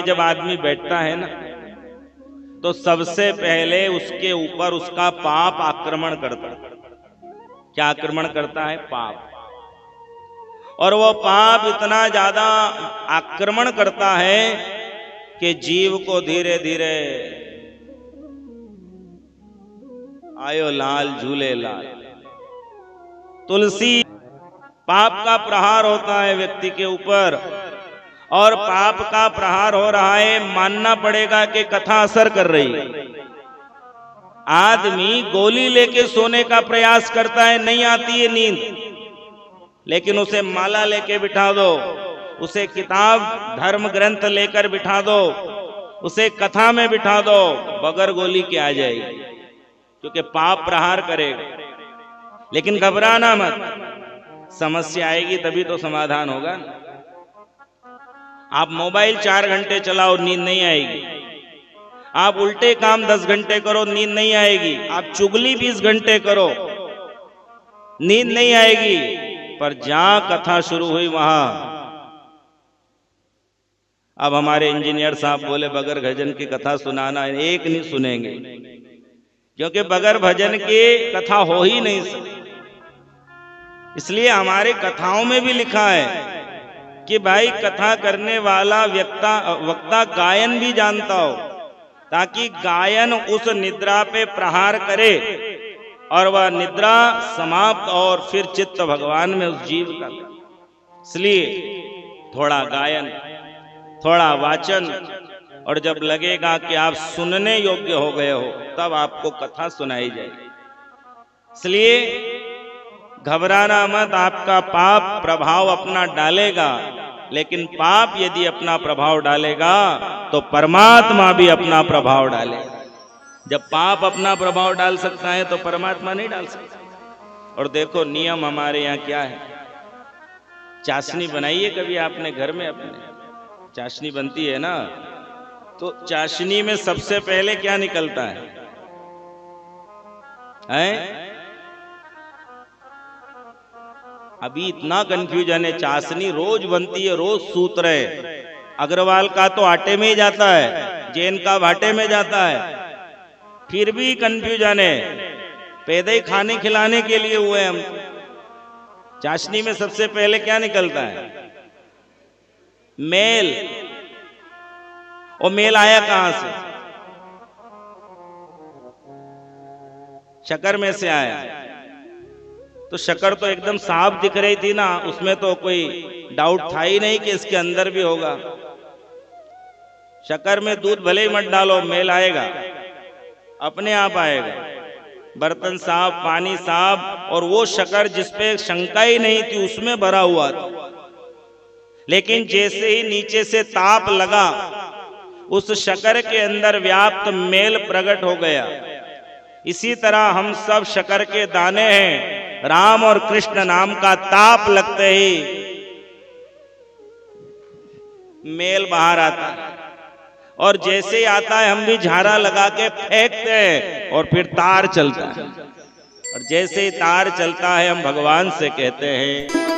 जब आदमी बैठता है ना, तो सबसे पहले उसके ऊपर उसका पाप आक्रमण करता है। क्या आक्रमण करता है? पाप। और वो पाप इतना ज्यादा आक्रमण करता है कि जीव को धीरे धीरे आयो लाल झूले लाल। तुलसी पाप का प्रहार होता है व्यक्ति के ऊपर, और पाप का प्रहार हो रहा है, मानना पड़ेगा कि कथा असर कर रही है। आदमी गोली लेके सोने का प्रयास करता है, नहीं आती है नींद, लेकिन उसे माला लेके बिठा दो, उसे किताब धर्म ग्रंथ लेकर बिठा दो, उसे कथा में बिठा दो, बगैर गोली के आ जाएगी, क्योंकि पाप प्रहार करेगा। लेकिन घबराना मत, समस्या आएगी तभी तो समाधान होगा। आप मोबाइल 4 घंटे चलाओ, नींद नहीं आएगी। आप उल्टे काम 10 घंटे करो, नींद नहीं आएगी। आप चुगली 20 घंटे करो, नींद नहीं आएगी। पर जहां कथा शुरू हुई वहां, अब हमारे इंजीनियर साहब बोले बगैर भजन की कथा सुनाना है, एक नहीं सुनेंगे, क्योंकि बगैर भजन की कथा हो ही नहीं सकती। इसलिए हमारे कथाओं में भी लिखा है कि भाई कथा करने वाला वक्ता गायन भी जानता हो, ताकि गायन उस निद्रा पे प्रहार करे और वह निद्रा समाप्त और फिर चित्त भगवान में उस जीव का। इसलिए थोड़ा गायन, थोड़ा वाचन, और जब लगेगा कि आप सुनने योग्य हो गए हो, तब आपको कथा सुनाई जाएगी। इसलिए घबराना मत, आपका पाप प्रभाव अपना डालेगा, लेकिन पाप यदि अपना प्रभाव डालेगा तो परमात्मा भी अपना प्रभाव डालेगा। जब पाप अपना प्रभाव डाल सकता है तो परमात्मा नहीं डाल सकता। और देखो नियम हमारे यहाँ क्या है। चाशनी बनाइए कभी आपने घर में, अपने चाशनी बनती है ना, तो चाशनी में सबसे पहले क्या निकलता है? अभी इतना कंफ्यूजन है। चाशनी रोज बनती है, रोज सूत्र है। अग्रवाल का तो आटे में ही जाता है, जैन का भाटे में जाता है, फिर भी कंफ्यूजन है। पैदे ही खाने खिलाने के लिए हुए हम। चाशनी में सबसे पहले क्या निकलता है? मेल। और मेल आया कहां से? शक्कर में से आया। तो शक्कर तो एकदम साफ दिख रही थी ना, उसमें तो कोई डाउट था ही नहीं कि इसके अंदर भी होगा। शक्कर में दूध भले ही मत डालो, मेल आएगा, अपने आप आएगा। बर्तन साफ, पानी साफ, और वो शक्कर जिसपे शंका ही नहीं थी उसमें भरा हुआ था। लेकिन जैसे ही नीचे से ताप लगा, उस शक्कर के अंदर व्याप्त मेल प्रकट हो गया। इसी तरह हम सब शक्कर के दाने हैं। राम और कृष्ण नाम का ताप लगते ही मेल बाहर आता है, और जैसे ही आता है हम भी झारा लगा के फेंकते हैं, और फिर तार चलता है। और जैसे ही तार चलता है हम भगवान से कहते हैं